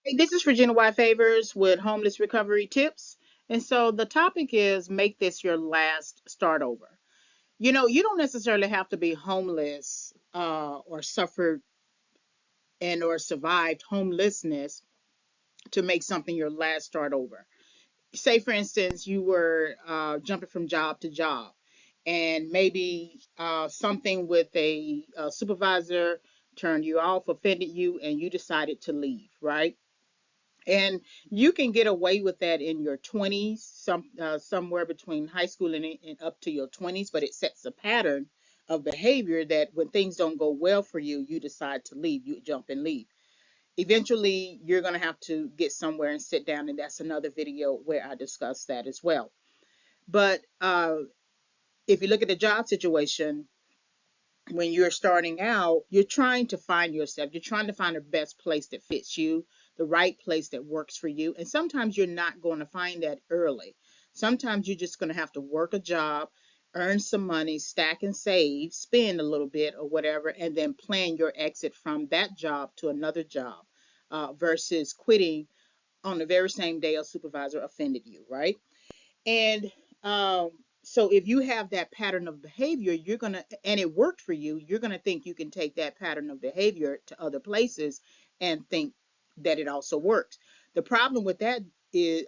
Hey, this is Regina White Favors with Homeless Recovery Tips. And so the topic is make this your last start over. You don't necessarily have to be homeless or suffered and or survived homelessness to make something your last start over. Say, for instance, you were jumping from job to job, and maybe something with a supervisor turned you off, offended you, and you decided to leave, right? And you can get away with that in your 20s, somewhere between high school and up to your 20s, but it sets a pattern of behavior that when things don't go well for you, you decide to leave, you jump and leave. Eventually, you're going to have to get somewhere and sit down, and that's another video where I discuss that as well. But if you look at the job situation, when you're starting out, you're trying to find yourself. You're trying to find the best place that fits you, the right place that works for you. And sometimes you're not going to find that early. Sometimes you're just going to have to work a job, earn some money, stack and save, spend a little bit or whatever, and then plan your exit from that job to another job versus quitting on the very same day a supervisor offended you, right? And so if you have that pattern of behavior, and it worked for you, you're gonna think you can take that pattern of behavior to other places and think that it also works. The problem with that is,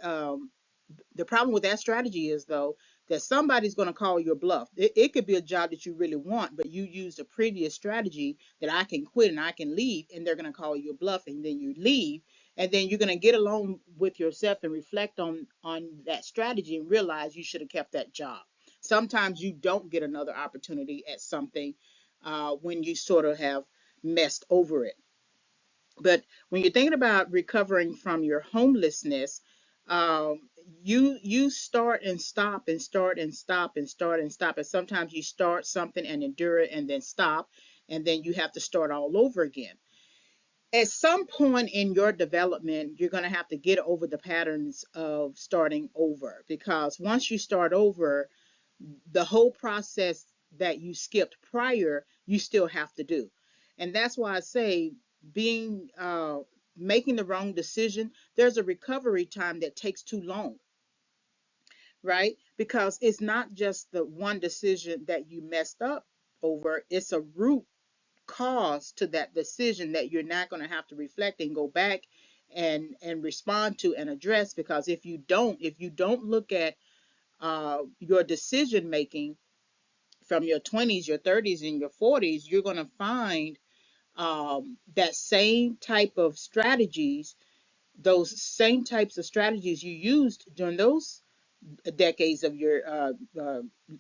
the problem with that strategy is though that somebody's going to call your bluff. It could be a job that you really want, but you used a previous strategy that I can quit and I can leave, and they're going to call you a bluff, and then you leave, and then you're going to get alone with yourself and reflect on that strategy and realize you should have kept that job. Sometimes you don't get another opportunity at something when you sort of have messed over it. But when you're thinking about recovering from your homelessness, you start and stop and start and stop and start and stop. And sometimes you start something and endure it and then stop, and then you have to start all over again. At some point in your development, you're going to have to get over the patterns of starting over, because once you start over, the whole process that you skipped prior, you still have to do. And that's why I say being making the wrong decision, there's a recovery time that takes too long, right? Because it's not just the one decision that you messed up over, it's a root cause to that decision that you're not going to have to reflect and go back and respond to and address. Because if you don't look at your decision making from your 20s, your 30s, and your 40s, you're going to find that same type of strategies, those same types of strategies you used during those decades of your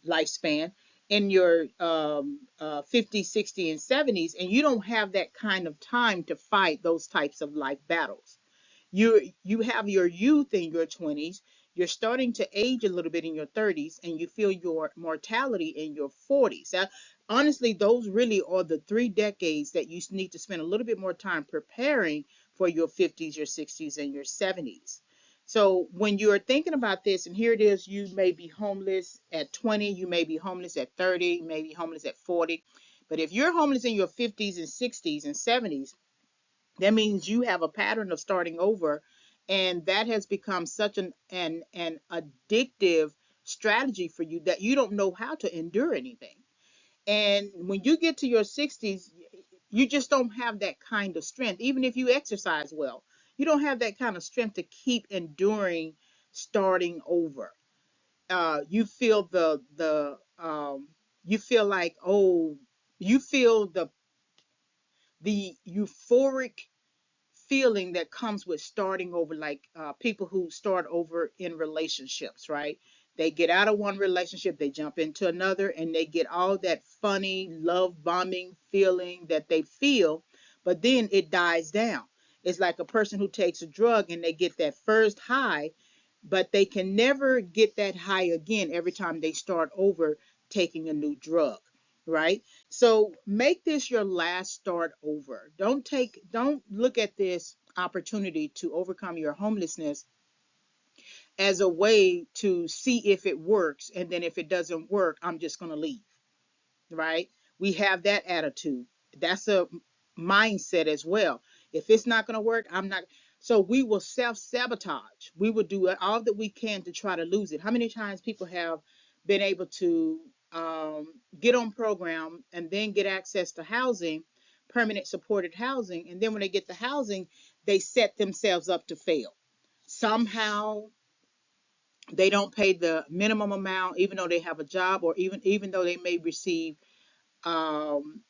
lifespan in your 50s, 60s, and 70s, and you don't have that kind of time to fight those types of life battles. You have your youth in your 20s, you're starting to age a little bit in your 30s, and you feel your mortality in your 40s. Honestly, those really are the 3 decades that you need to spend a little bit more time preparing for your 50s, your 60s, and your 70s. So when you're thinking about this, and here it is, you may be homeless at 20, you may be homeless at 30, you may be homeless at 40. But if you're homeless in your 50s and 60s and 70s, that means you have a pattern of starting over, and that has become such an addictive strategy for you that you don't know how to endure anything. And when you get to your 60s, you just don't have that kind of strength. Even if you exercise well, you don't have that kind of strength to keep enduring starting over. You feel the you feel like, oh, you feel the euphoric feeling that comes with starting over, like people who start over in relationships, right? They get out of one relationship, they jump into another, and they get all that funny love bombing feeling that they feel, but then it dies down. It's like a person who takes a drug and they get that first high, but they can never get that high again every time they start over taking a new drug, right? So make this your last start over. Don't look at this opportunity to overcome your homelessness as a way to see if it works, and then if it doesn't work, I'm just going to leave, right? We have that attitude. That's a mindset as well. If it's not going to work, I'm not. So we will self-sabotage. We will do all that we can to try to lose it. How many times people have been able to get on program and then get access to housing, permanent supported housing, and then when they get the housing, they set themselves up to fail. Somehow they don't pay the minimum amount, even though they have a job, or even though they may receive um,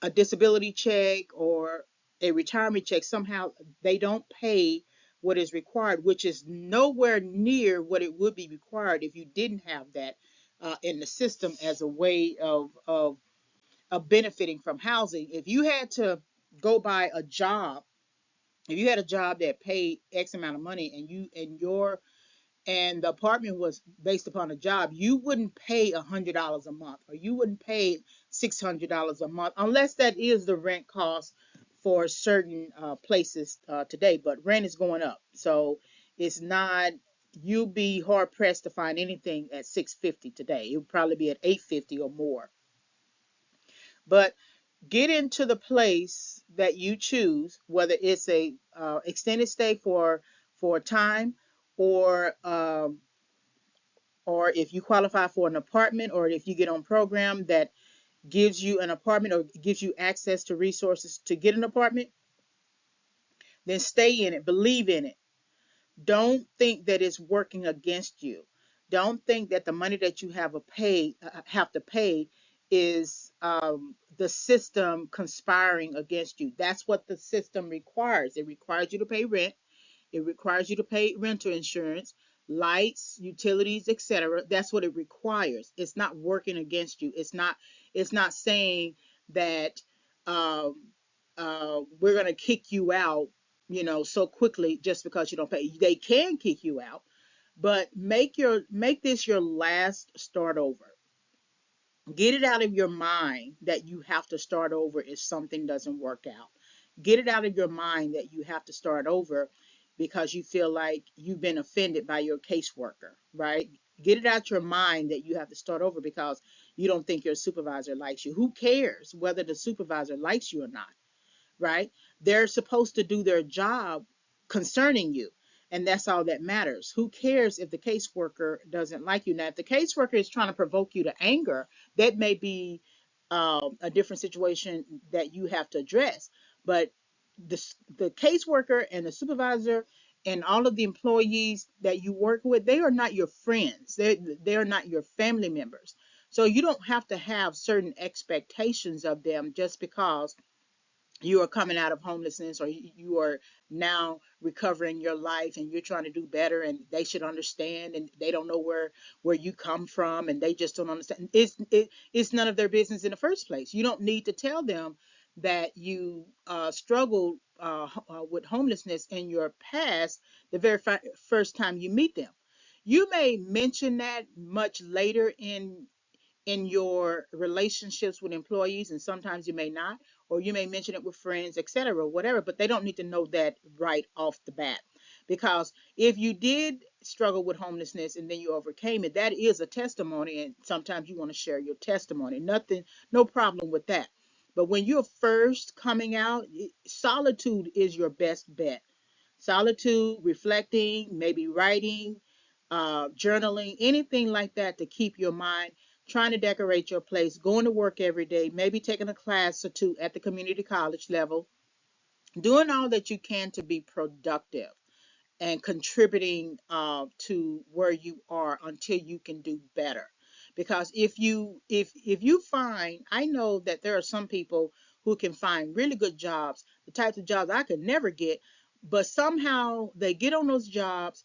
a disability check or a retirement check. Somehow they don't pay what is required, which is nowhere near what it would be required if you didn't have that in the system as a way of benefiting from housing. If you had to go by a job, if you had a job that paid X amount of money and the apartment was based upon a job, you wouldn't pay $100 a month, or you wouldn't pay $600 a month, unless that is the rent cost for certain places today. But rent is going up, so it's not. You'll be hard pressed to find anything at 650 today. It would probably be at 850 or more. But get into the place that you choose, whether it's a extended stay for a time, or or if you qualify for an apartment, or if you get on program that gives you an apartment or gives you access to resources to get an apartment, then stay in it, believe in it. Don't think that it's working against you. Don't think that the money that you have to pay is the system conspiring against you. That's what the system requires. It requires you to pay rent. It requires you to pay renter insurance, lights, utilities, etc. That's what it requires. It's not working against you. It's not saying that um, we're going to kick you out, so quickly just because you don't pay. They can kick you out, but make this your last start over. Get it out of your mind that you have to start over if something doesn't work out. Get it out of your mind that you have to start over because you feel like you've been offended by your caseworker, right? Get it out your mind that you have to start over because you don't think your supervisor likes you. Who cares whether the supervisor likes you or not? Right? They're supposed to do their job concerning you. And that's all that matters. Who cares if the caseworker doesn't like you? Now, if the caseworker is trying to provoke you to anger, that may be a different situation that you have to address. But the caseworker and the supervisor and all of the employees that you work with, they are not your friends. They're not your family members. So you don't have to have certain expectations of them just because you are coming out of homelessness, or you are now recovering your life and you're trying to do better, and they should understand, and they don't know where you come from, and they just don't understand. It's none of their business in the first place. You don't need to tell them that you struggled with homelessness in your past the very first time you meet them. You may mention that much later in your relationships with employees, and sometimes you may not, or you may mention it with friends, etc., whatever, but they don't need to know that right off the bat. Because if you did struggle with homelessness and then you overcame it, that is a testimony, and sometimes you want to share your testimony. Nothing, no problem with that. But when you're first coming out, solitude is your best bet. Solitude, reflecting, maybe writing, journaling, anything like that to keep your mind, trying to decorate your place, going to work every day, maybe taking a class or two at the community college level, doing all that you can to be productive and contributing to where you are until you can do better. Because if you find, I know that there are some people who can find really good jobs, the types of jobs I could never get, but somehow they get on those jobs,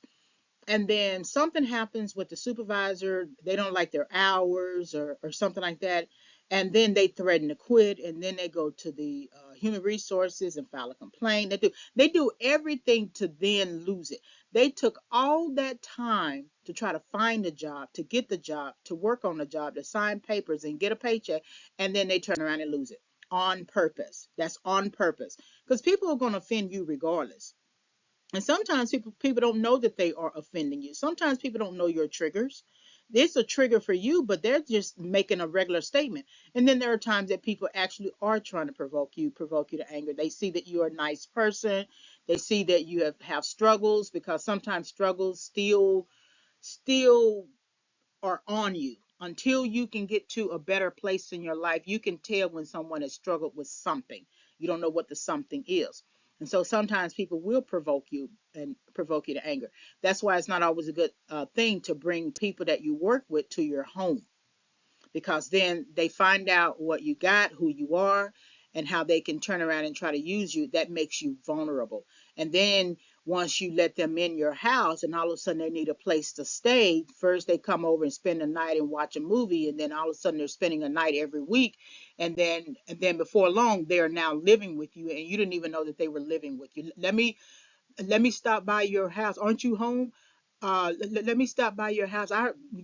and then something happens with the supervisor. They don't like their hours, or something like that, and then they threaten to quit, and then they go to the human resources and file a complaint. They do everything to then lose it. They took all that time to try to find a job, to get the job, to work on the job, to sign papers and get a paycheck, and then they turn around and lose it on purpose. That's on purpose, because people are going to offend you regardless. And sometimes people don't know that they are offending you. Sometimes people don't know your triggers. It's a trigger for you, but they're just making a regular statement. And then there are times that people actually are trying to provoke you to anger. They see that you're a nice person. They see that you have struggles, because sometimes struggles still are on you. Until you can get to a better place in your life, you can tell when someone has struggled with something. You don't know what the something is. And so sometimes people will provoke you to anger. That's why it's not always a good thing to bring people that you work with to your home, because then they find out what you got, who you are, and how they can turn around and try to use you. That makes you vulnerable. And then once you let them in your house and all of a sudden they need a place to stay, first they come over and spend a night and watch a movie, and then all of a sudden they're spending a night every week, and then before long they are now living with you, and you didn't even know that they were living with you. Let me stop by your house. Aren't you home? Let me stop by your house.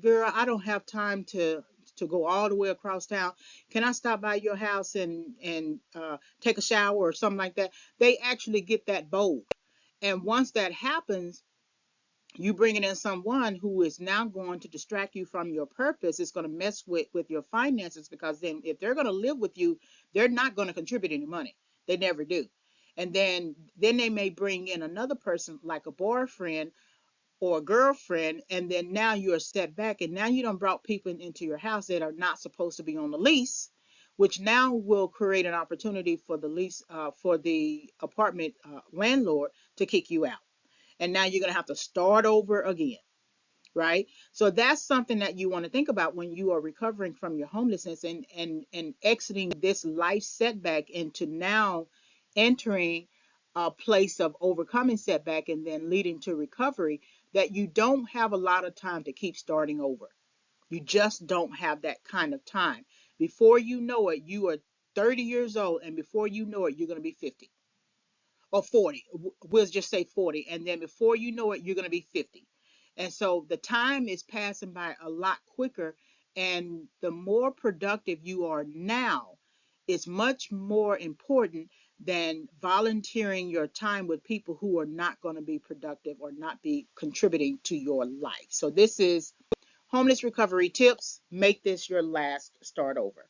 Girl, I don't have time to go all the way across town. Can I stop by your house and take a shower or something like that? They actually get that bold. And once that happens, you bringing in someone who is now going to distract you from your purpose. It's going to mess with your finances, because then if they're going to live with you, they're not going to contribute any money. They never do. And then they may bring in another person like a boyfriend or a girlfriend, and then now you're set back, and now you done brought people into your house that are not supposed to be on the lease, which now will create an opportunity for the lease for the apartment landlord to kick you out, and now you're going to have to start over again, right? So that's something that you want to think about when you are recovering from your homelessness, and exiting this life setback into now entering a place of overcoming setback and then leading to recovery, that you don't have a lot of time to keep starting over. You just don't have that kind of time. Before you know it, you are 30 years old, and before you know it, you're going to be 50 or 40. We'll just say 40. And then before you know it, you're going to be 50. And so the time is passing by a lot quicker. And the more productive you are now is much more important than volunteering your time with people who are not going to be productive or not be contributing to your life. So this is homeless recovery tips. Make this your last start over.